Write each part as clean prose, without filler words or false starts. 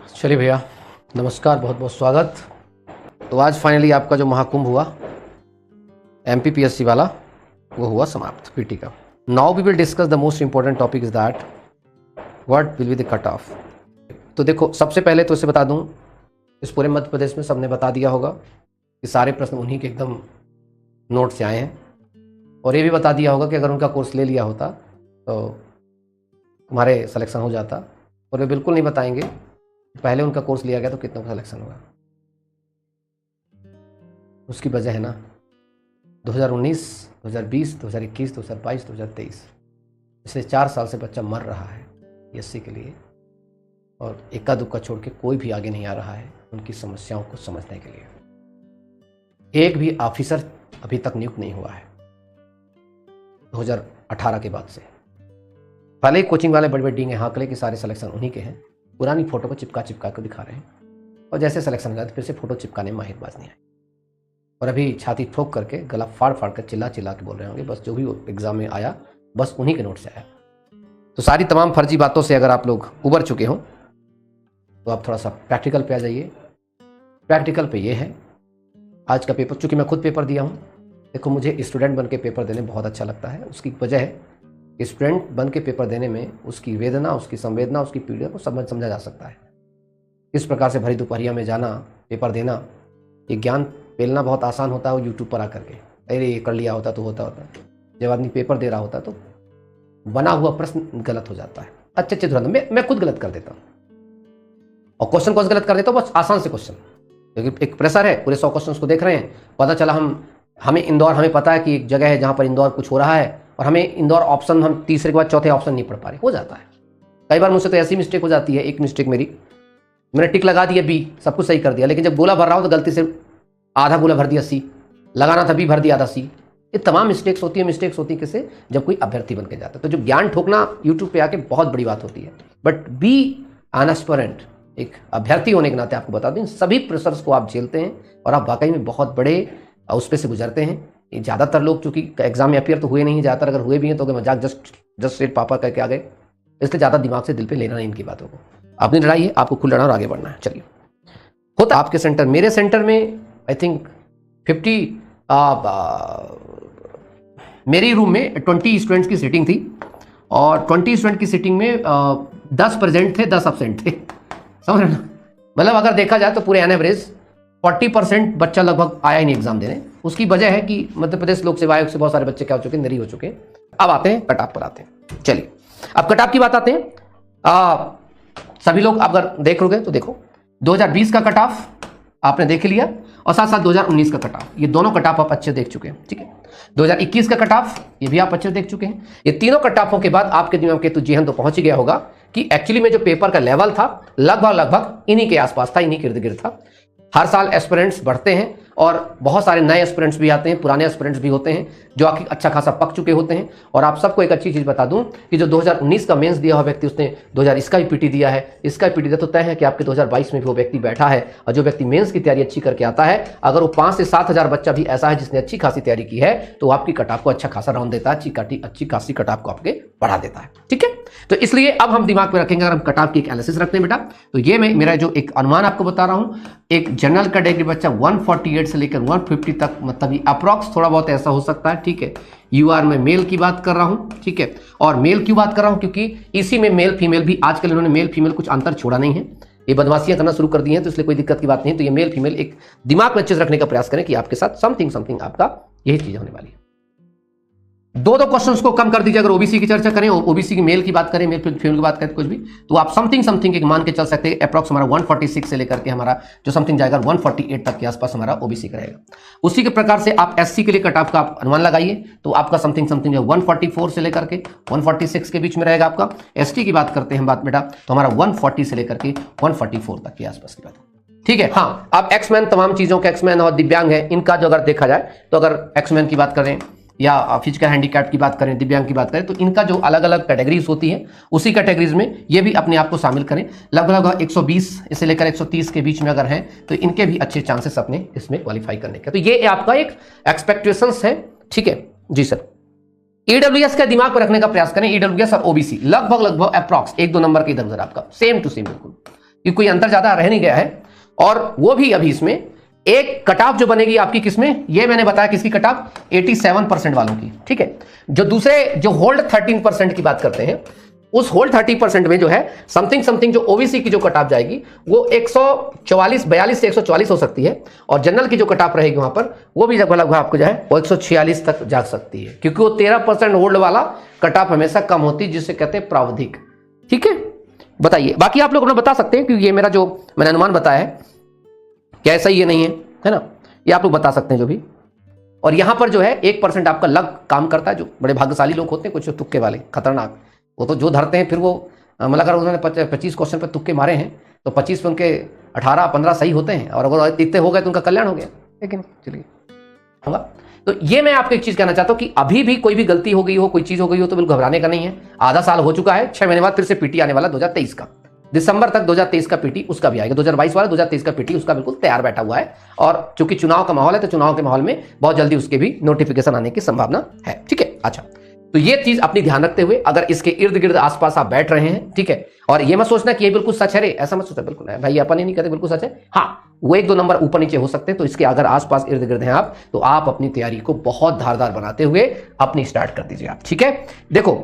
चलिए भैया, नमस्कार, बहुत बहुत स्वागत। तो आज फाइनली आपका जो महाकुंभ हुआ MPPSC वाला वो हुआ समाप्त पीटी का। Now we will discuss the most important topic is that what will be the cut off. तो देखो, सबसे पहले तो इसे बता दूं, इस पूरे मध्य प्रदेश में सबने बता दिया होगा कि सारे प्रश्न उन्हीं के एकदम नोट से आए हैं, और ये भी बता दिया होगा कि अगर उनका कोर्स ले लिया होता तो तुम्हारे सिलेक्शन हो जाता। और वे बिल्कुल नहीं बताएंगे पहले उनका कोर्स लिया गया तो कितना का सिलेक्शन होगा। उसकी वजह है ना 2019, 2020, 2021, 2022, 2023 पिछले 4 साल से बच्चा मर रहा है PSC के लिए, और इक्का दुक्का छोड़ के कोई भी आगे नहीं आ रहा है उनकी समस्याओं को समझने के लिए। एक भी ऑफिसर अभी तक नियुक्त नहीं हुआ है 2018 के बाद से। पहले ही कोचिंग वाले बड़े बड़े डींगे हाँकले कि सारे सिलेक्शन उन्हीं के हैं, पुरानी फोटो को चिपका कर दिखा रहे हैं, और जैसे सिलेक्शन हो जाए तो फिर से फोटो चिपकाने में माहिरबाज नहीं आई, और अभी छाती ठोक करके गला फाड़ कर चिल्ला के बोल रहे होंगे बस जो भी एग्जाम में आया बस उन्हीं के नोट से आया। तो सारी तमाम फर्जी बातों से अगर आप लोग उबर चुके हो तो आप थोड़ा सा प्रैक्टिकल पे आ जाइए। प्रैक्टिकल पे ये है आज का पेपर, चूंकि मैं खुद पेपर दिया हूँ, देखो मुझे स्टूडेंट बन के पेपर देने बहुत अच्छा लगता है। उसकी वजह है स्टूडेंट बन के पेपर देने में उसकी वेदना, उसकी संवेदना, उसकी पीड़ा को समझा जा सकता है। किस प्रकार से भरी दोपहरिया में जाना, पेपर देना, ये ज्ञान पेलना बहुत आसान होता है। वो यूट्यूब पर आकर के अरे ये कर लिया होता तो होता। जब आदमी पेपर दे रहा होता तो बना हुआ प्रश्न गलत हो जाता है। अच्छे तुरंत मैं खुद गलत कर देता हूँ, और क्वेश्चन कौन गलत कर देता हूँ, बस आसान से क्वेश्चन, क्योंकि एक प्रेशर है, पूरे 100 क्वेश्चन को देख रहे हैं। पता चला हमें इंदौर, हमें पता है कि एक जगह है जहाँ पर इंदौर कुछ हो रहा है, और हमें इंदौर ऑप्शन हम तीसरे के बाद चौथे ऑप्शन नहीं पढ़ पा रहे। हो जाता है कई बार, मुझसे तो ऐसी मिस्टेक हो जाती है। एक मिस्टेक मैंने टिक लगा दिया B, सब कुछ सही कर दिया, लेकिन जब गोला भर रहा हूँ तो गलती से आधा गोला भर दिया C, लगाना था B भर दिया आधा C। ये तमाम मिस्टेक्स होती है किसे, जब कोई अभ्यर्थी बन के जाता है। तो जो ज्ञान ठोकना यूट्यूब पे आके बहुत बड़ी बात होती है, बट बी एन एस्पिरेंट, एक अभ्यर्थी होने के नाते आपको बता दूं, इन सभी प्रेशर्स को आप झेलते हैं और आप वाकई में बहुत बड़े उस पे से गुजरते हैं। ये ज़्यादातर लोग चूंकि एग्जाम में अपियर तो हुए नहीं, ज़्यादातर अगर हुए भी हैं तो मजाक जस्ट सेट पापा करके आ गए, इसलिए ज़्यादा दिमाग से दिल पे लेना नहीं इनकी बातों को। अपनी लड़ाई है, आपको खुद लड़ना और आगे बढ़ना है। चलिए, होता आपके सेंटर, मेरे सेंटर में आई थिंक 50 मेरी रूम में 20 स्टूडेंट्स की सीटिंग थी, और 20 स्टूडेंट की सीटिंग में 10 प्रेजेंट थे, 10 एब्सेंट थे। समझ रहे ना, मतलब अगर देखा जाए तो पूरे एन एवरेज 40% बच्चा लगभग आया ही नहीं एग्जाम देने। उसकी वजह है कि मध्य प्रदेश लोक सेवा आयोग से बहुत सारे बच्चे क्या हो चुके हैं, निरी हो चुके हैं। अब आते हैं कट ऑफ पर आते हैं। चलिए, अब कट ऑफ की बात आते हैं। सभी लोग अगर देख लोगे तो देखो 2020 का कट ऑफ आपने देख लिया, और साथ साथ 2019 का कट ऑफ, ये दोनों कट ऑफ आप अच्छे देख चुके हैं। ठीक है, 2021 का कट ऑफ ये भी आप अच्छे देख चुके हैं। ये तीनों कट ऑफों के बाद आपके दिमाग के तो जेहन तो पहुंच ही गया होगा कि एक्चुअली में जो पेपर का लेवल था लगभग इन्हीं के आसपास था, इन्हीं के इर्द गिर्द था। हर साल एस्पिरेंट्स बढ़ते हैं, और बहुत सारे नए एस्पिरेंट्स भी आते हैं, पुराने एस्पिरेंट्स भी होते हैं जो आखिर अच्छा खासा पक चुके होते हैं। और आप सबको एक अच्छी चीज़ बता दूं कि जो 2019 का मेंस दिया हुआ व्यक्ति, उसने 2020 का भी पीटी दिया है, इसका पीटी दिया, तो तय है कि आपके 2022 में भी वो व्यक्ति बैठा है। और जो व्यक्ति मेंस की तैयारी अच्छी करके आता है, अगर वो 5 से 7 हज़ार बच्चा भी ऐसा है जिसने अच्छी खासी तैयारी की है, तो आपकी कटऑफ को अच्छा खासा राउंड देता है, अच्छी खासी कटऑफ को आपके बढ़ा देता है। ठीक है, तो इसलिए अब हम दिमाग में रखेंगे, अगर हम कटऑफ की एक एनालिसिस रखते हैं बेटा, तो ये मेरा जो एक अनुमान आपको बता रहा हूं, एक जनरल कैटेगरी बच्चा 148 से लेकर 150 तक, मतलब अप्रॉक्स थोड़ा बहुत ऐसा हो सकता है। ठीक है, यूआर में मेल की बात कर रहा हूं। ठीक है, और मेल क्यों बात कर रहा हूं, क्योंकि इसी में मेल फीमेल भी आजकल इन्होंने मेल फीमेल कुछ अंतर छोड़ा नहीं है, ये बदमाशियां करना शुरू कर दी हैं, तो इसलिए कोई दिक्कत की बात नहीं है। तो ये मेल फीमेल एक दिमाग में अच्छे से रखने का प्रयास करें कि आपके साथ समथिंग आपका यही चीज होने वाली है। दो क्वेश्चंस को कम कर दीजिए। अगर ओबीसी की चर्चा करें, ओबीसी की मेल की बात करें, मेल फीमेल की बात करें, कुछ भी, तो आप समथिंग एक मान के चल सकते हैं। अप्रॉक्स हमारा 146 से लेकर के हमारा जो समथिंग जाएगा 148 तक के आसपास हमारा ओबीसी का रहेगा। उसी के प्रकार से आप एससी के लिए कट ऑफ का आप अनुमान लगाइए, तो आपका समथिंग जो 144 से लेकर के 146 के बीच में रहेगा आपका। एसटी की बात करते हैं बात बेटा, तो हमारा 140 से लेकर के 144 तक के आसपास की बात। ठीक है, हाँ, अब एक्समैन, तमाम चीजों के एक्समैन और दिव्यांग है, इनका जो अगर देखा जाए तो अगर एक्समैन की बात करें या फिजिकल हैंडीकैप की बात करें, दिव्यांग की बात करें, तो इनका जो अलग अलग कैटेगरीज होती है, उसी कैटेगरीज में ये भी अपने आप को शामिल करें। लगभग 120 से लेकर 130 के बीच में अगर हैं तो इनके भी अच्छे चांसेस अपने इसमें क्वालिफाई करने के। तो ये आपका एक एक्सपेक्टेशंस है। ठीक है जी सर, ईडब्ल्यूएस का दिमाग पर रखने का प्रयास करें। ईडब्ल्यूएस और ओबीसी लगभग अप्रॉक्स 1-2 नंबर के इधर उधर आपका सेम टू सेम बिल्कुल। कि कोई अंतर ज्यादा रह नहीं गया है। और वो भी अभी इसमें एक कट ऑफ जो बनेगी आपकी किसमें, ये मैंने बताया किसकी कट ऑफ, 87% वालों की, ठीक है। जो दूसरे जो होल्ड 13% की बात करते हैं, उस होल्ड 30% में जो है समथिंग समथिंग जो ओबीसी की जो कट ऑफ जाएगी वो 142 से 144 हो सकती है, और जनरल की जो कट ऑफ रहेगी वहां पर वो भी लगभग आपको जो है वो 146 तक जा सकती है, क्योंकि वो 13% होल्ड वाला कट ऑफ हमेशा कम होती है, जिसे कहते हैं प्रावधिक, ठीक है। बताइए, बाकी आप लोग अपना बता सकते हैं, क्योंकि ये मेरा जो मैंने अनुमान बताया है क्या ऐसा ही ये नहीं है ना, ये आप लोग बता सकते हैं जो भी। और यहां पर जो है 1% आपका लग काम करता है, जो बड़े भाग्यशाली लोग होते हैं, कुछ तुक्के वाले खतरनाक, वो तो जो धरते हैं फिर वो मतलब अगर उन्होंने 25 क्वेश्चन पर तुक्के मारे हैं तो 25 पे उनके 18-15 सही होते हैं, और अगर इतने हो गए तो उनका कल्याण हो गया। लेकिन चलिए होगा। तो ये मैं आपको एक चीज कहना चाहता हूं कि अभी भी कोई भी गलती हो गई हो, कोई चीज हो गई हो तो बिल्कुल घबराने का नहीं है। आधा साल हो चुका है, 6 महीने बाद फिर से पीटी आने वाला 2023 का, दिसंबर तक 2023 का पीटी उसका भी आएगा, 2022 वाला 2023 का पीटी उसका बिल्कुल तैयार बैठा हुआ है। और चूंकि चुनाव का माहौल है तो चुनाव के माहौल में बहुत जल्दी उसके भी नोटिफिकेशन आने की संभावना है, ठीक है। अच्छा, तो ये चीज अपनी ध्यान रखते हुए अगर इसके इर्द गिर्द आसपास आप बैठ रहे हैं, ठीक है, और ये मत सोचना कि ये बिल्कुल सच है, रे ऐसा मत सोचना, बिल्कुल है भाई, अपन ही नहीं कहते बिल्कुल सच है, हाँ वो 1-2 नंबर ऊपर नीचे हो सकते हैं। तो इसके अगर आसपास इर्द गिर्द हैं आप, तो आप अपनी तैयारी को बहुत धारदार बनाते हुए अपनी स्टार्ट कर दीजिए आप, ठीक है। देखो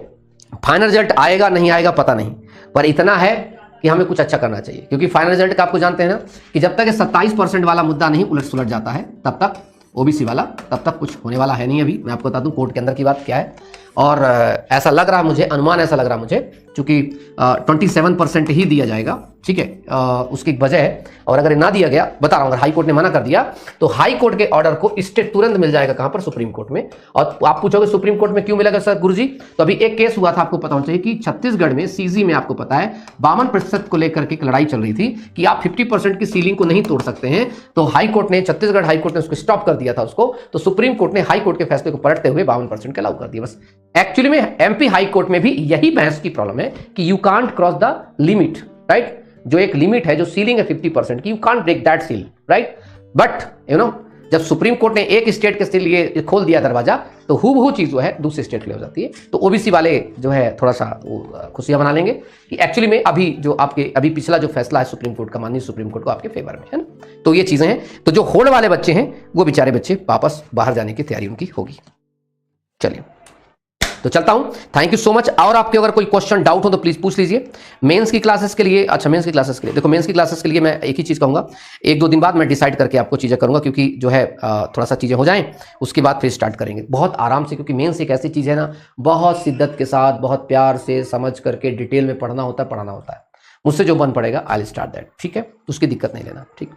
फाइनल रिजल्ट आएगा नहीं आएगा पता नहीं, पर इतना है कि हमें कुछ अच्छा करना चाहिए, क्योंकि फाइनल रिजल्ट का आपको जानते हैं ना कि जब तक 27% वाला मुद्दा नहीं उलट सुलट जाता है तब तक ओबीसी वाला, तब तक कुछ होने वाला है नहीं। अभी मैं आपको बता दूं कोर्ट के अंदर की बात क्या है, और ऐसा लग रहा मुझे, अनुमान ऐसा लग रहा मुझे, चूंकि 27% ही दिया जाएगा, ठीक है, उसकी एक वजह है। और अगर ना दिया गया, बता रहा हूं, अगर हाई कोर्ट ने मना कर दिया तो हाई कोर्ट के ऑर्डर को स्टे तुरंत मिल जाएगा, कहां पर, सुप्रीम कोर्ट में। और आप पूछोगे सुप्रीम कोर्ट में क्यों मिलेगा सर गुरुजी, तो अभी एक केस हुआ था, आपको पता होना चाहिए कि छत्तीसगढ़ में सीजी में आपको पता है 52% को लेकर के एक लड़ाई चल रही थी कि आप 50% की सीलिंग को नहीं तोड़ सकते हैं। तो हाई कोर्ट ने, छत्तीसगढ़ हाई कोर्ट ने उसको स्टॉप कर दिया था उसको, तो सुप्रीम कोर्ट ने हाई कोर्ट के फैसले को पलटते हुए 52% का लागू कर दिया। बस एक्चुअली में एमपी हाई कोर्ट में भी यही बहस की प्रॉब्लम है कि you can't cross the limit, right, जो एक लिमिट है, जो सीलिंग है 50% की, you can't break that seal, right. But you know जब सुप्रीम कोर्ट ने एक स्टेट के लिए खोल दिया दरवाजा, तो हूबहू चीज जो है दूसरे स्टेट के लिए हो जाती है। तो ओबीसी वाले जो है थोड़ा सा खुशियां मना लेंगे कि एक्चुअली में अभी जो आपके अभी पिछला जो फैसला है सुप्रीम कोर्ट का, माननीय सुप्रीम कोर्ट को आपके फेवर में है ना। तो ये चीजें हैं। तो जो होल्ड वाले बच्चे हैं वो बेचारे बच्चे वापस बाहर जाने की तैयारी उनकी होगी। चलिए तो चलता हूं, थैंक यू सो मच। और आपके अगर कोई क्वेश्चन डाउट हो तो प्लीज पूछ लीजिए। मेंस की क्लासेस के लिए, अच्छा मेंस की क्लासेस के लिए देखो, मेंस की क्लासेस के लिए मैं एक ही चीज कहूंगा, 1-2 दिन बाद मैं डिसाइड करके आपको चीजें करूंगा, क्योंकि जो है थोड़ा सा चीजें हो जाएं उसके बाद फिर स्टार्ट करेंगे बहुत आराम से, क्योंकि मेंस एक ऐसी चीज है ना, बहुत शिद्दत के साथ, बहुत प्यार से समझ करके डिटेल में पढ़ना होता है, पढ़ाना होता है। मुझसे जो बन पड़ेगा आई विल स्टार्ट दैट, ठीक है, उसकी दिक्कत नहीं लेना, ठीक।